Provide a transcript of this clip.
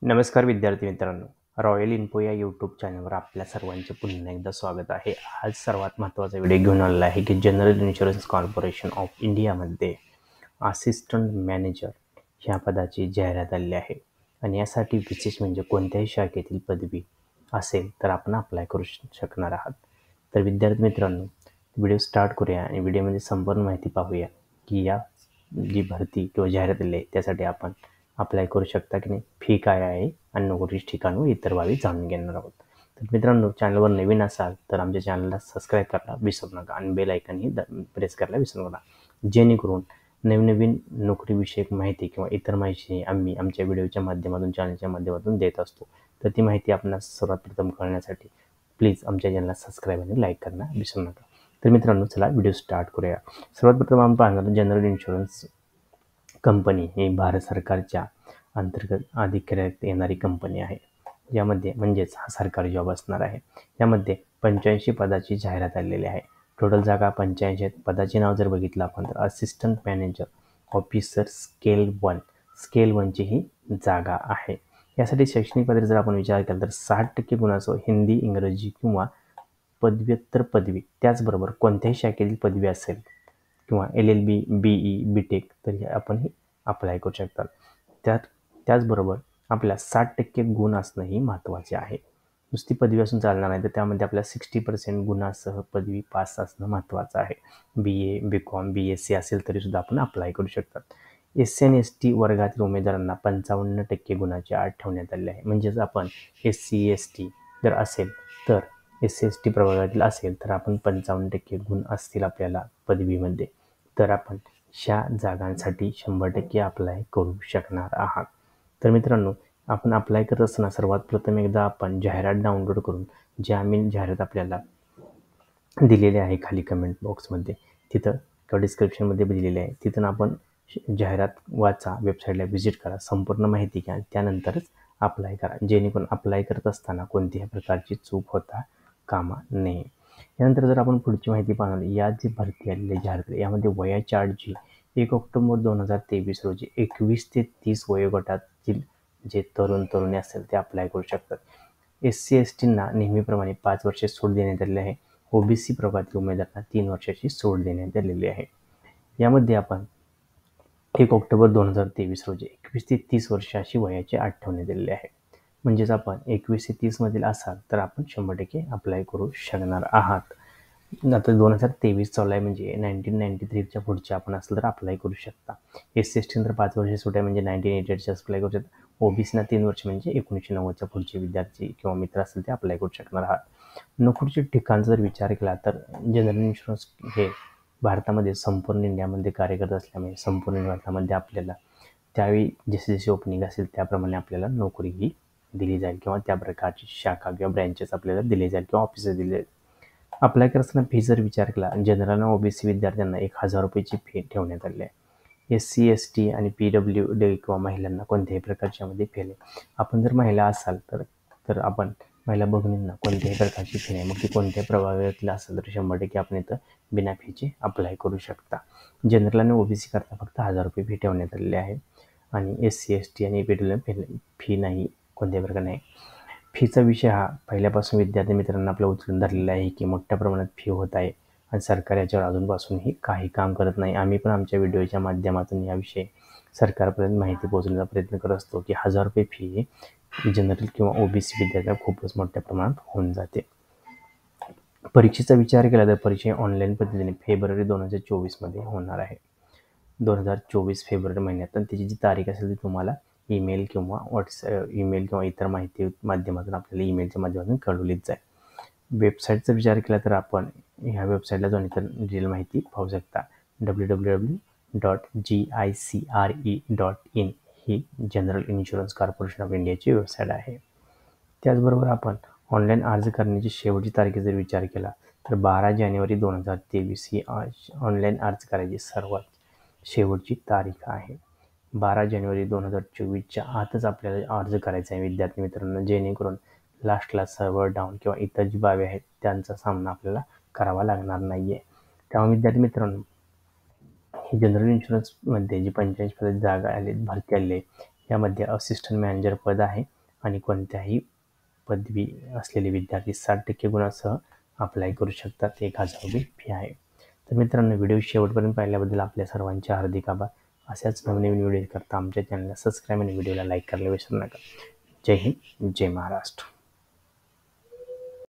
नमस्कार विद्यार्थी मित्रांनो, रॉयल इन्फो या यूट्यूब चॅनलवर आपल्या सर्वांचे पुन्हा एकदा स्वागत आहे. आज सर्वात महत्त्वाचा व्हिडिओ घेऊन आलेला आहे की जनरल इन्शुरन्स कॉर्पोरेशन ऑफ इंडियामध्ये असिस्टंट मॅनेजर ह्या पदाची जाहिरात आलेली आहे आणि यासाठी विशेष म्हणजे कोणत्याही शाखेतील पदवी असेल तर आपण अप्लाय करू शकणार आहात. तर विद्यार्थी मित्रांनो, व्हिडिओ स्टार्ट करूया आणि व्हिडिओमध्ये संपूर्ण माहिती पाहूया की या जी भरती किंवा जाहिरात आलेली आहे त्यासाठी आपण अप्लाय करू शकता की नाही, फी काय आहे आणि नोकरीचे ठिकाण व इतर बाबी जाणून घेणार आहोत. तर मित्रांनो, चॅनलवर नवीन असाल तर आमच्या चॅनलला सबस्क्राईब करायला विसरू नका आणि बेल आयकॉनही प्रेस करायला विसरू नका, जेणेकरून नवीन नोकरीविषयक माहिती किंवा इतर माहिती आम्ही आमच्या व्हिडिओच्या माध्यमातून चॅनलच्या माध्यमातून देत असतो. तर ती माहिती आपणास सर्वात प्रथम कळण्यासाठी प्लीज आमच्या चॅनलला सबस्क्राईब आणि लाईक करणं विसरू नका. तर मित्रांनो, चला व्हिडिओ स्टार्ट करूया. सर्वात प्रथम आपण पाहणार जनरल इन्शुरन्स कंपनी ही भारत सरकारच्या अंतर्गत अधिकृत येणारी कंपनी आहे. यामध्ये म्हणजेच हा सरकारी जॉब असणार आहे. यामध्ये 85 पदाची जाहिरात आलेली आहे. टोटल जागा 85 आहेत. पदाचे नाव जर बघितलं आपण तर असिस्टंट मॅनेजर ऑफिसर स्केल 1ची ही जागा आहे. यासाठी शैक्षणिक पात्रते जर आपण विचार केला तर 60% गुणांसह हिंदी, इंग्रजी किंवा पदव्युत्तर पदवी, त्याचबरोबर कोणत्याही शाखेतील पदवी असेल किंवा LLB, BE, BTech तरी आपण हे अप्लाय करू शकतात. त्याचबरोबर आपल्या 60% गुण असणंही महत्त्वाचे आहे. नुसती पदवी असून चालणार नाही, तर त्यामध्ये आपल्या 60% गुणासह पदवी पास असणं महत्त्वाचं आहे. BA, BCom, BSc असेल तरीसुद्धा आपण अप्लाय करू शकतात. SC आणि ST वर्गातील उमेदवारांना 55% गुणाची अट ठेवण्यात आली आहे. म्हणजेच आपण SC, ST जर असेल तर SC, ST प्रवर्गातील असेल तर आपण 55% गुण असतील आपल्याला पदवीमध्ये, तर आपण ह्या जागांसाठी 100% अप्लाय करू शकणार आहात. तर मित्रांनो, आपण अप्लाय करत असताना सर्वात प्रथम एकदा आपण जाहिरात डाउनलोड करून, जे आम्ही जाहिरात आपल्याला दिलेले आहे खाली कमेंट बॉक्समध्ये, तिथं किंवा डिस्क्रिप्शनमध्ये दिलेले आहे, तिथून आपण जाहिरात वाचा, वेबसाईटला व्हिजिट करा, संपूर्ण माहिती घ्या, त्यानंतरच अप्लाय करा, जेणेकरून अप्लाय करत असताना कोणत्याही प्रकारची चूक होता कामा नये. यानंतर जर आपण पुढची माहिती पाहणार, या जी भरती आलेली जाहिरात यामध्ये वयाची अट जी 1 ऑक्टोबर 2023 रोजी 21 ते 30 वयोगटातील जे तरुणी असेल ते अप्लाय करू शकतात. SC, STंना नेहमीप्रमाणे 5 वर्षे सूट देण्यात आलेली आहे. OBC प्रवर्गातील उमेदवारांना 3 वर्षाची सूट देण्यात आलेली आहे. यामध्ये आपण 1 ऑक्टोबर 2023 रोजी 21 ते 30 वर्ष अशी वयाची अट ठेवण्यात आलेली आहे. म्हणजेच आपण 21 ते 30 मधील असाल तर आपण 100% अप्लाय करू शकणार आहात. आता 2023 चालू आहे, म्हणजे 1993च्या पुढचे आपण असलं तर अप्लाय करू शकता. SC, ST नंतर 5 वर्ष सूट आहे, म्हणजे 1988चे अप्लाय करू शकता. OBCना 3 वर्ष म्हणजे 1990च्या पुढचे विद्यार्थी किंवा मित्र असतील ते अप्लाय करू शकणार आहात. नोकरीचे ठिकाणचा जर विचार केला तर जनरल इन्शुरन्स हे भारतामध्ये संपूर्ण इंडियामध्ये कार्य करत असल्यामुळे संपूर्ण भारतामध्ये आपल्याला त्यावेळी जसे ओपनिंग असेल त्याप्रमाणे आपल्याला नोकरी ही दिली जाईल किंवा त्या प्रकारची शाखा किंवा ब्रँचेस आपल्याला दिले जाईल किंवा ऑफिसेस दिले जाईल. अप्लाय करताना फी जर विचार केला, जनरल आणि OBC विद्यार्थ्यांना 1000 रुपयाची फी ठेवण्यात आली आहे. SC, ST आणि PWD किंवा महिलांना कोणत्याही प्रकारच्यामध्ये फी आहे. आपण जर महिला असाल तर आपण महिला भगिनींना कोणत्याही प्रकारची फी नाही, मग ती कोणत्याही प्रभागातील असेल तर 100% आपण इथं बिना फीची अप्लाय करू शकता. जनरल आणि OBC करता फक्त 1000 रुपये फी ठेवण्यात आलेली आहे आणि SC, ST आणि PWD फी नाही, कोणत्याही प्रकार नाही. फीचा विषय हा पहिल्यापासून विद्यार्थी मित्रांना आपल्या उचलून धरलेला आहे की मोठ्या प्रमाणात फी होत आहे आणि सरकार याच्यावर अजूनपासूनही काही काम करत नाही. आम्ही पण आमच्या व्हिडिओच्या माध्यमातून याविषयी सरकारपर्यंत माहिती पोहोचवण्याचा प्रयत्न करत असतो की 1000 रुपये फी जनरल किंवा OBC विद्यार्थ्यांना खूपच मोठ्या प्रमाणात होऊन जाते. परीक्षेचा विचार केला तर परीक्षा ऑनलाईन पद्धतीने फेब्रुवारी 2024 मध्ये होणार आहे. 2024 फेब्रुवारी महिन्यात, आणि त्याची जी तारीख असेल ती तुम्हाला ईमेल किंवा इतर माहिती माध्यमातून आपल्याला ईमेलच्या माध्यमातून कळवलीच जाईल. वेबसाईटचा विचार केला तर आपण ह्या वेबसाईटला जाऊन इतर डिटेल माहिती पाहू शकता. www.gicore.in he general insurance corporation of इंडियाची वेबसाईट आहे. त्याचबरोबर आपण ऑनलाईन अर्ज करण्याची शेवटची तारीख जर विचार केला तर 12 जानेवारी 2023 ही ऑनलाईन अर्ज करायची सर्वात शेवटची तारीख आहे. 12 जानेवारी 2024च्या आतच आपल्याला अर्ज करायचा आहे विद्यार्थी मित्रांनो, जेणेकरून लास्टला सर्व्हर डाऊन किंवा इतर जी बाबी आहेत त्यांचा सामना आपल्याला करावा लागणार नाही आहे. त्यामुळे विद्यार्थी मित्रांनो, ही जनरल इन्शुरन्समध्ये जी 85 पदाची जागा आली, भरती आली आहे, यामध्ये असिस्टंट मॅनेजर पद आहे आणि कोणत्याही पदवी असलेले विद्यार्थी 60% गुणासह अप्लाय करू शकतात. 1000 रुपये फी आहे. तर मित्रांनो, व्हिडिओ शेवटपर्यंत पाहिल्याबद्दल आपल्या सर्वांचे हार्दिक आभार. अशाच नवनवीन व्हिडिओ करता आमच्या चॅनलला सबस्क्राईब आणि व्हिडिओला लाईक करायला विसरू नका. जय हिंद, जय महाराष्ट्र.